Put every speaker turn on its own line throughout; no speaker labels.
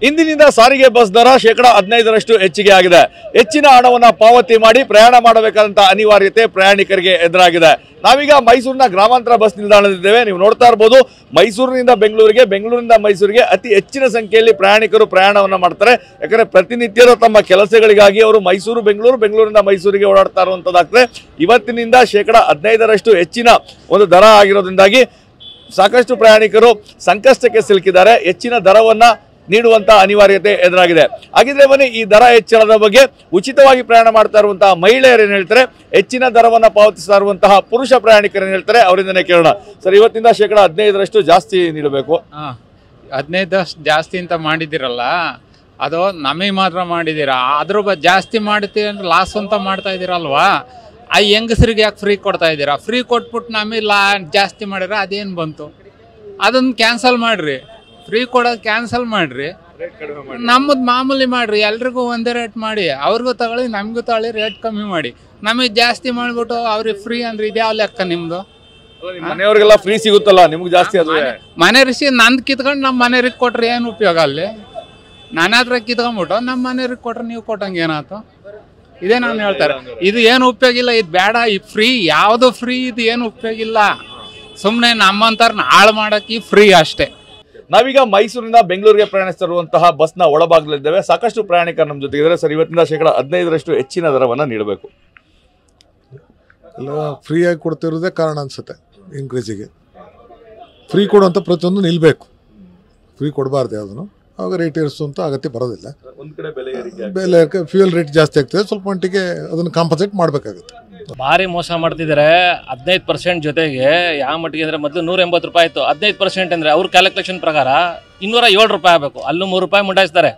ಇಂದಿನಿಂದ ಸಾರಿಗೆ ಬಸ್ ದರ 15% ಹೆಚ್ಚಿಗೆ ಆಗಿದೆ. ಹೆಚ್ಚಿನ ಹಣವನ್ನು ಪಾವತಿ ಮಾಡಿ ಪ್ರಯಾಣ ಮಾಡಬೇಕಾದಂತ ಅನಿವಾರ್ಯತೆ ಪ್ರಯಾಣಿಕರಿಗೆ ಎದುರಾಗಿದೆ. ನಾವೀಗ ಮೈಸೂರಿನ ಗ್ರಾಮಾಂತರ ಬಸ್ ನಿಲ್ದಾಣದಲ್ಲಿದ್ದೇವೆ. ನೀವು ನೋಡ್ತಾ ಇರಬಹುದು, ಮೈಸೂರಿನಿಂದ ಬೆಂಗಳೂರಿಗೆ, ಬೆಂಗಳೂರಿನಿಂದ ಮೈಸೂರಿಗೆ ಅತಿ ಹೆಚ್ಚಿನ ಸಂಖ್ಯೆಯಲ್ಲಿ ಪ್ರಯಾಣಿಕರು ಪ್ರಯಾಣವನ್ನು ಮಾಡ್ತಾರೆ. ಯಾಕಂದ್ರೆ ಪ್ರತಿನಿತ್ಯದ ತಮ್ಮ ಕೆಲಸಗಳಿಗಾಗಿ ಅವರು ಮೈಸೂರು ಬೆಂಗಳೂರು, ಬೆಂಗಳೂರಿನಿಂದ ಮೈಸೂರಿಗೆ ಓಡಾಡ್ತಾ ಇರುವಂತದ್ದಾಗ್ತದೆ. ಇವತ್ತಿನಿಂದ 15% ಹೆಚ್ಚಿನ ಒಂದು ದರ ಆಗಿರೋದ್ರಿಂದಾಗಿ ಸಾಕಷ್ಟು ಪ್ರಯಾಣಿಕರು ಸಂಕಷ್ಟಕ್ಕೆ ಸಿಲುಕಿದ್ದಾರೆ. ಹೆಚ್ಚಿನ ದರವನ್ನ ನೀಡುವಂತ ಅನಿವಾರ್ಯತೆ ಎದುರಾಗಿದೆ. ಹಾಗಿದ್ರೆ ಬನ್ನಿ, ಈ ದರ ಹೆಚ್ಚಳದ ಬಗ್ಗೆ ಉಚಿತವಾಗಿ ಪ್ರಯಾಣ ಮಾಡ್ತಾ ಇರುವಂತಹ ಮಹಿಳೆಯರು ಏನ್ ಹೇಳ್ತಾರೆ, ಹೆಚ್ಚಿನ ದರವನ್ನ ಪಾವತಿಸ್ತಾ ಇರುವಂತಹ ಪುರುಷ ಪ್ರಯಾಣಿಕರು ಏನ್ ಹೇಳ್ತಾರೆ, ಅವರಿಂದನೇ ಕೇಳೋಣ. ಸರ್, ಇವತ್ತಿಂದ 15% ಜಾಸ್ತಿ ನೀಡಬೇಕು.
15% ಜಾಸ್ತಿ ಅಂತ ಮಾಡಿದಿರಲ್ಲ, ಅದು ನಮಗೆ ಮಾತ್ರ ಮಾಡಿದ್ದೀರಾ. ಅದ್ರ ಜಾಸ್ತಿ ಮಾಡ್ತೀವಿ ಅಂದ್ರೆ ಲಾಸ್ ಅಂತ ಮಾಡ್ತಾ ಇದ್ದೀರಲ್ವಾ. ಆ ಹೆಂಗಸರಿಗೆ ಯಾಕೆ ಫ್ರೀ ಕೊಡ್ತಾ ಇದ್ದೀರಾ? ಫ್ರೀ ಕೊಟ್ಬಿಟ್ಟು ನಮಗೆ ಜಾಸ್ತಿ ಮಾಡಿರ ಅದೇನು ಬಂತು? ಅದನ್ನು ಕ್ಯಾನ್ಸಲ್ ಮಾಡಿರಿ. ಫ್ರೀ ಕೊಡೋದು ಕ್ಯಾನ್ಸಲ್ ಮಾಡಿರಿ, ನಮ್ಮದು ಮಾಮೂಲಿ ಮಾಡಿರಿ. ಎಲ್ರಿಗೂ ಒಂದೇ ರೇಟ್ ಮಾಡಿ, ಅವ್ರಿಗೂ ತಗೊಳ್ಳಿ ನಮಗೂ ತಗೊಳ್ಳಿ, ರೇಟ್ ಕಮ್ಮಿ ಮಾಡಿ. ನಮಗೆ ಜಾಸ್ತಿ ಮಾಡಿಬಿಟ್ಟು ಅವ್ರಿಗೆ ಫ್ರೀ ಅಂದ್ರೆ ಇದ್ಯಾವ ಲೆಕ್ಕ ನಿಮ್ಮದು?
ಮನೆಯವ್ರಿಗೆಲ್ಲ ಫ್ರೀ ಸಿಗುತ್ತಲ್ಲ, ನಿಮ್ಗೆ ಜಾಸ್ತಿ
ಮನೆ ರಿಸಿ ನಂದು ಕಿತ್ಕೊಂಡು ನಮ್ಮ ಮನೆಯವ್ರಿಗೆ ಕೊಟ್ರೆ ಏನು ಉಪಯೋಗ? ಅಲ್ಲಿ ನನ್ನ ಹತ್ರ ಕಿತ್ಕೊಂಡ್ಬಿಟ್ಟು ನಮ್ಮ ಮನೆಯವ್ರಿಗೆ ಕೊಟ್ರೆ ನೀವು ಕೊಟ್ಟಂಗೆ ಏನಾಯ್ತು? ಇದೇ ನಾನು ಹೇಳ್ತಾರೆ, ಇದು ಏನು ಉಪಯೋಗ ಇಲ್ಲ, ಇದು ಬೇಡ. ಈ ಫ್ರೀ ಯಾವುದು ಫ್ರೀ, ಇದು ಏನು ಉಪಯೋಗ ಇಲ್ಲ. ಸುಮ್ಮನೆ ನಮ್ಮಂತಾರನ್ನ ಹಾಳು ಮಾಡೋಕ್ಕೆ ಫ್ರೀ ಅಷ್ಟೇ.
ನಾವೀಗ ಮೈಸೂರಿನಿಂದ ಬೆಂಗಳೂರಿಗೆ ಪ್ರಯಾಣಿಸ್ತಿರುವಂತಹ ಬಸ್ನ ಒಳಭಾಗದಲ್ಲಿದ್ದೇವೆ. ಸಾಕಷ್ಟು ಪ್ರಯಾಣಿಕರು ನಮ್ಮ ಜೊತೆಗಿದ್ದಾರೆ. ಸರ್, ಇವತ್ತಿಂದ 15% ಹೆಚ್ಚಿನ ದರವನ್ನು ನೀಡಬೇಕು.
ಎಲ್ಲ ಫ್ರೀಯಾಗಿ ಕೊಡ್ತಿರೋದೇ ಕಾರಣ ಅನ್ಸುತ್ತೆ ಇನ್ಕ್ರೀಸಿಗೆ. ಫ್ರೀ ಕೊಡುವಂಥ ಪ್ರತಿಯೊಂದು ನಿಲ್ಲಬೇಕು, ಫ್ರೀ ಕೊಡಬಾರ್ದು ಯಾವುದನ್ನು. ಆವಾಗ ರೇಟ್ ಏರಿಸುವಂಥ ಅಗತ್ಯ ಬರೋದಿಲ್ಲ. ಬೆಲೆ ಫ್ಯೂಯಲ್ ರೇಟ್ ಜಾಸ್ತಿ ಆಗ್ತದೆ, ಸ್ವಲ್ಪ ಮಟ್ಟಿಗೆ ಅದನ್ನು ಕಾಂಪನ್ಸೇಟ್ ಮಾಡಬೇಕಾಗುತ್ತೆ.
ಭಾರಿ ಮೋಸ ಮಾಡ್ತಿದ್ದಾರೆ. 15% ಜೊತೆಗೆ ಯಾವ ಮಟ್ಟಿಗೆ ಅಂದರೆ ಮೊದಲು 180 ರೂಪಾಯಿ ಇತ್ತು, 15% ಅಂದರೆ ಅವ್ರ ಕ್ಯಾಲ್ಕುಲೇಷನ್ ಪ್ರಕಾರ 207 ರೂಪಾಯಿ ಆಗಬೇಕು. ಅಲ್ಲೂ 3 ರೂಪಾಯಿ ಮುಂಡಾಯಿಸ್ತಾರೆ.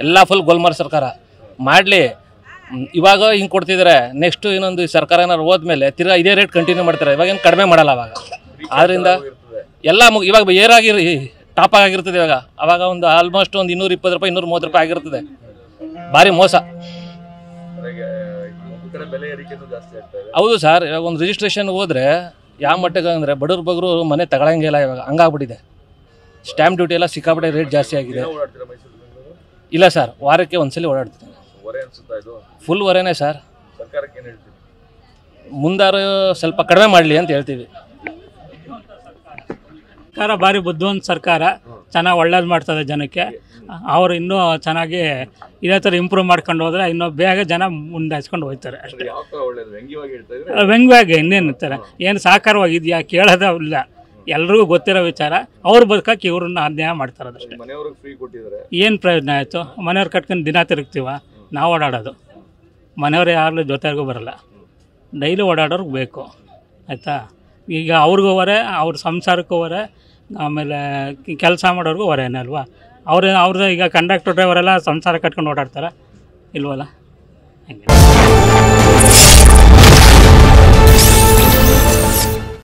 ಎಲ್ಲ ಫುಲ್ ಗೋಲ್ಮಾರ್ ಸರ್ಕಾರ ಮಾಡಲಿ. ಇವಾಗ ಹಿಂಗೆ ಕೊಡ್ತಿದ್ದಾರೆ, ನೆಕ್ಸ್ಟ್ ಇನ್ನೊಂದು ಸರ್ಕಾರ ಏನಾದ್ರು ಹೋದ್ಮೇಲೆ ತಿರ್ಗಾ ಇದೇ ರೇಟ್ ಕಂಟಿನ್ಯೂ ಮಾಡ್ತಾರೆ. ಇವಾಗೇನು ಕಡಿಮೆ ಮಾಡಲ್ಲ ಅವಾಗ. ಆದ್ದರಿಂದ ಎಲ್ಲ ಇವಾಗ ಏರಾಗಿರಿ ಟಾಪ್ ಆಗಿರ್ತದೆ. ಇವಾಗ ಅವಾಗ ಒಂದು ಆಲ್ಮೋಸ್ಟ್ ಒಂದು 220 ರೂಪಾಯಿ 230 ರೂಪಾಯಿ ಆಗಿರ್ತದೆ. ಭಾರಿ ಮೋಸ. ಹೌದು ಸರ್, ಇವಾಗ ಒಂದು ರಿಜಿಸ್ಟ್ರೇಷನ್ ಹೋದ್ರೆ ಯಾವ ಮಟ್ಟಿಗೆ ಅಂದರೆ ಬಡವ್ರ ಬಗ್ರು ಮನೆ ತಗೊಳಂಗಿಲ್ಲ. ಇವಾಗ ಹಂಗಾಗ್ಬಿಟ್ಟಿದೆ. ಸ್ಟ್ಯಾಂಪ್ ಡ್ಯೂಟಿ ಎಲ್ಲ ಸಿಕ್ಕಾಪಟ್ಟೆ ರೇಟ್ ಜಾಸ್ತಿ ಆಗಿದೆ. ಇಲ್ಲ ಸರ್, ವಾರಕ್ಕೆ ಒಂದ್ಸಲಿ ಓಡಾಡ್ತೀನಿ. Full ವರೆನೇ sir. ಮುಂದಾರು ಸ್ವಲ್ಪ ಕಡಿಮೆ ಮಾಡಲಿ ಅಂತ ಹೇಳ್ತೀವಿ.
ಸರ್ಕಾರ ಭಾರಿ ಬುದ್ಧಿವಂತ ಸರ್ಕಾರ, ಚೆನ್ನಾಗಿ ಒಳ್ಳೇದು ಮಾಡ್ತದೆ ಜನಕ್ಕೆ. ಅವರು ಇನ್ನೂ ಚೆನ್ನಾಗಿ ಇದೇ ಥರ ಇಂಪ್ರೂವ್ ಮಾಡ್ಕೊಂಡು ಹೋದ್ರೆ ಇನ್ನೂ ಬೇಗ ಜನ ಮುಂದಾಯಿಸ್ಕೊಂಡು ಹೋಗ್ತಾರೆ ಅಷ್ಟೇ. ವ್ಯಂಗ್ಯವಾಗಿ ಇನ್ನೇನಿರ್ತಾರೆ, ಏನು ಸಾಕಾರವಾಗಿದೆಯಾ ಕೇಳೋದಿಲ್ಲ. ಎಲ್ರಿಗೂ ಗೊತ್ತಿರೋ ವಿಚಾರ. ಅವ್ರು ಬದುಕಕ್ಕೆ ಇವ್ರನ್ನ ಅನ್ಯಾಯ ಮಾಡ್ತಾರದಷ್ಟೇ. ಏನು ಪ್ರಯೋಜನ ಆಯಿತು? ಮನೆಯವ್ರು ಕಟ್ಕೊಂಡು ದಿನ ತಿರುಗ್ತೀವ, ನಾವು ಓಡಾಡೋದು. ಮನೆಯವ್ರು ಯಾರು ಜೊತೆಗೂ ಬರೋಲ್ಲ, ಡೈಲಿ ಓಡಾಡೋರ್ಗೆ ಬೇಕು. ಆಯಿತಾ? ಈಗ ಅವ್ರಿಗೂ ಹೊರೆ, ಅವ್ರ ಸಂಸಾರಕ್ಕೂ ಹೊರೆ, ಆಮೇಲೆ ಕೆಲಸ ಮಾಡೋರ್ಗೂ ಹೊರೆನೇ ಅಲ್ವಾ? ಅವ್ರದ್ದು ಈಗ ಕಂಡಕ್ಟರ್ ಡ್ರೈವರೆಲ್ಲ ಸಂಸಾರ ಕಟ್ಕೊಂಡು ಓಡಾಡ್ತಾರೆ ಇಲ್ವಲ್ಲ? ಹಂಗೆ